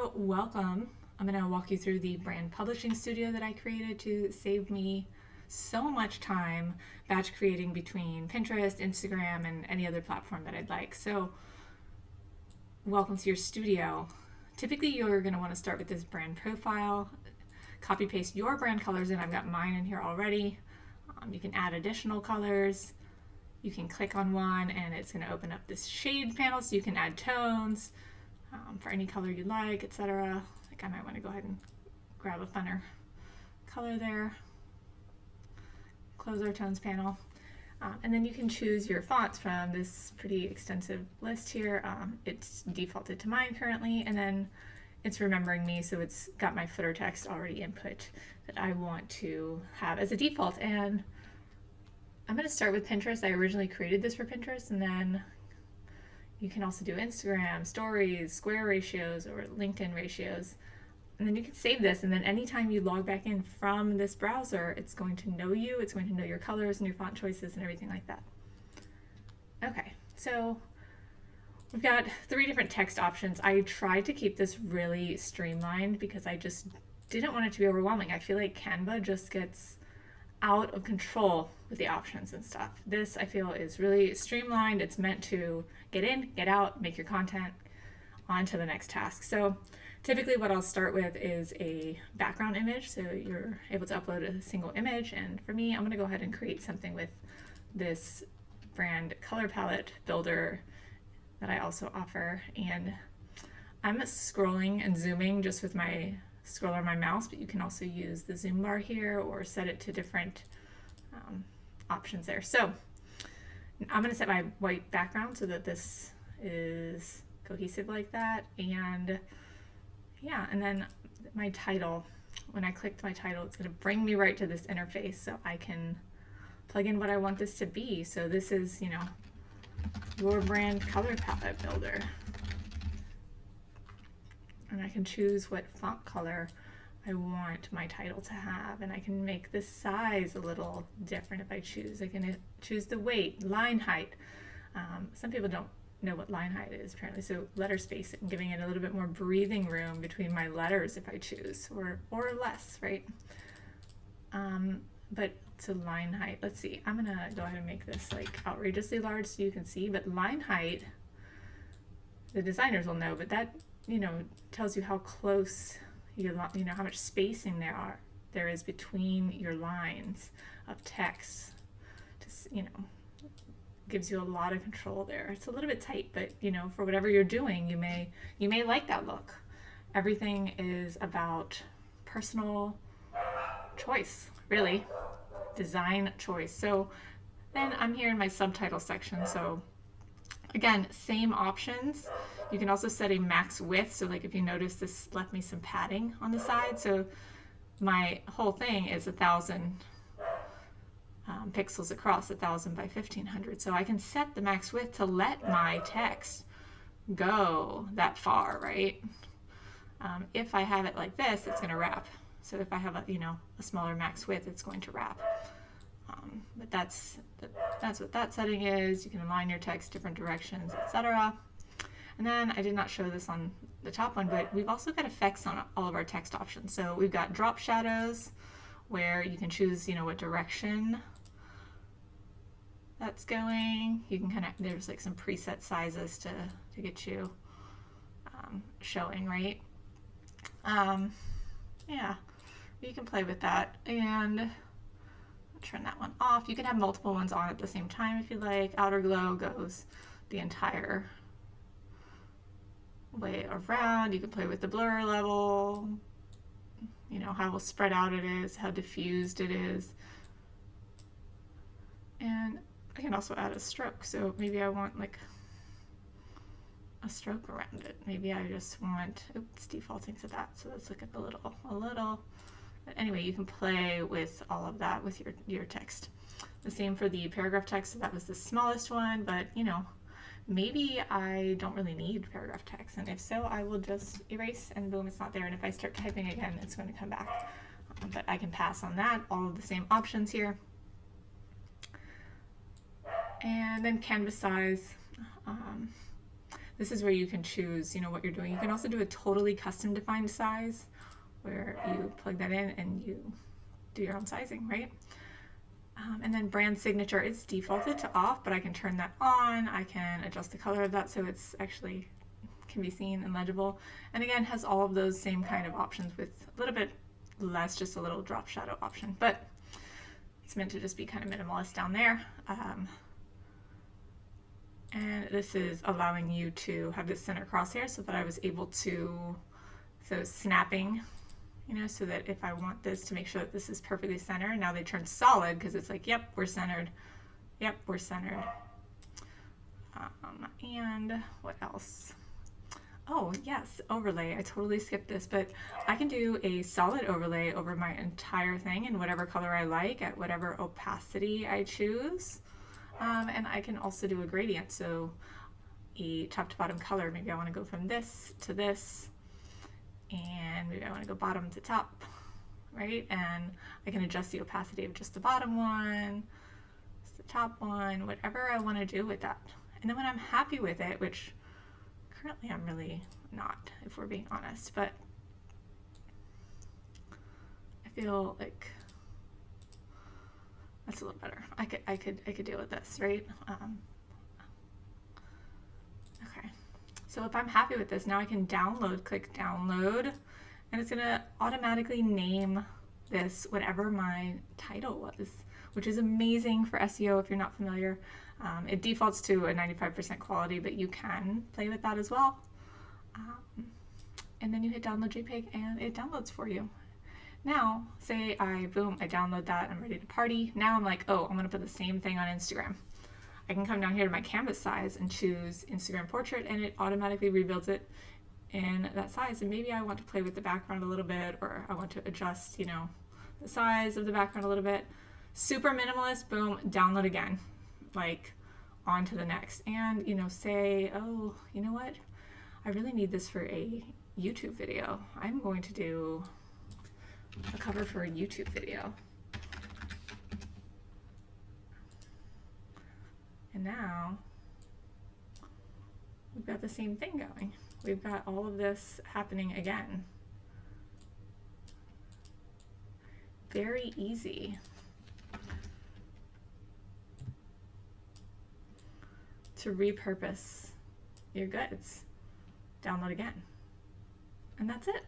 So welcome. I'm going to walk you through the brand publishing studio that I created to save me so much time batch creating between Pinterest, Instagram, and any other platform that I'd like. So welcome to your studio. Typically you're going to want to start with this brand profile, copy paste your brand colors in. I've got mine in here already. You can add additional colors. You can click on one and it's going to open up this shade panel so you can add tones for any color you like, etc. Like I might want to go ahead and grab a funner color there. Close our tones panel. And then you can choose your fonts from this pretty extensive list here. It's defaulted to mine currently, and then it's remembering me, so it's got my footer text already input that I want to have as a default. And I'm going to start with Pinterest. I originally created this for Pinterest, and then you can also do Instagram, stories, square ratios, or LinkedIn ratios. And then you can save this, and then anytime you log back in from this browser, it's going to know you, it's going to know your colors and your font choices and everything like that. Okay, so we've got 3 different text options. I tried to keep this really streamlined because I just didn't want it to be overwhelming. I feel like Canva just gets out of control with the options and stuff. This I feel is really streamlined. It's meant to get in, get out, make your content, on to the next task. So typically what I'll start with is a background image, so you're able to upload a single image. And for me, I'm going to go ahead and create something with this brand color palette builder that I also offer. And I'm scrolling and zooming just with my scroller on my mouse, but you can also use the zoom bar here or set it to different options there. So I'm going to set my white background so that this is cohesive like that. And yeah, and then my title, when I clicked my title, it's going to bring me right to this interface so I can plug in what I want this to be. So this is, you know, your brand color palette builder. And I can choose what font color I want my title to have, and I can make the size a little different if I choose. I can choose the weight, line height. Some people don't know what line height is apparently, so letter spacing, giving it a little bit more breathing room between my letters if I choose, or less, right? But so line height, let's see, I'm gonna go ahead and make this like outrageously large so you can see, but line height, the designers will know, but that, you know, tells you how close you know, how much spacing there is between your lines of text. Just, you know, gives you a lot of control there. It's a little bit tight, but you know, for whatever you're doing, you may like that look. Everything is about personal choice, really, design choice. So then I'm here in my subtitle section. So again, same options. You can also set a max width. So like if you notice, this left me some padding on the side. So my whole thing is 1,000 pixels across, 1,000 by 1,500. So I can set the max width to let my text go that far, right? If I have it like this, it's going to wrap. So if I have a smaller max width, it's going to wrap. But that's what that setting is. You can align your text different directions, etc. And then I did not show this on the top one, but we've also got effects on all of our text options. So we've got drop shadows, where you can choose, you know, what direction that's going. You can kind of, there's like some preset sizes to get you showing, right? Yeah, you can play with that. And turn that one off. You can have multiple ones on at the same time if you like. Outer glow goes the entire way around. You can play with the blur level, you know, how spread out it is, how diffused it is. And I can also add a stroke. So maybe I want like a stroke around it. Maybe I just want, it's defaulting to that. So let's look at the a little. But anyway, you can play with all of that with your text. The same for the paragraph text. So that was the smallest one, but you know, maybe I don't really need paragraph text. And if so, I will just erase and boom, it's not there. And if I start typing again, it's going to come back. But I can pass on that, all of the same options here. And then canvas size. this is where you can choose, what you're doing. You can also do a totally custom defined size where you plug that in and you do your own sizing, right? And then brand signature, it's defaulted to off, but I can turn that on. I can adjust the color of that so it's actually can be seen and legible. And again, has all of those same kind of options with a little bit less, just a little drop shadow option, but it's meant to just be kind of minimalist down there. And this is allowing you to have this center crosshair so that I was able to, so snapping, so that if I want this to make sure that this is perfectly centered, now they turn solid because it's like, yep, we're centered. Yep, we're centered. And what else? Oh, yes, overlay. I totally skipped this, but I can do a solid overlay over my entire thing in whatever color I like at whatever opacity I choose. And I can also do a gradient, so a top to bottom color. Maybe I want to go from this to this, and maybe I want to go bottom to top, right? And I can adjust the opacity of just the bottom one, just the top one, whatever I want to do with that. And then when I'm happy with it, which currently I'm really not, if we're being honest, but I feel like that's a little better. I could deal with this, right? Okay. So if I'm happy with this, now I can download, click download, and it's gonna automatically name this whatever my title was, which is amazing for SEO if you're not familiar. It defaults to a 95% quality, but you can play with that as well. And then you hit download JPEG and it downloads for you. Now, say I download that, I'm ready to party. Now I'm like, oh, I'm gonna put the same thing on Instagram. I can come down here to my canvas size and choose Instagram portrait, and it automatically rebuilds it in that size. And maybe I want to play with the background a little bit, or I want to adjust, the size of the background a little bit. Super minimalist, boom, download again. Like, on to the next. And, say, oh, you know what? I really need this for a YouTube video. I'm going to do a cover for a YouTube video. And now we've got the same thing going. We've got all of this happening again. Very easy to repurpose your goods. Download again. And that's it.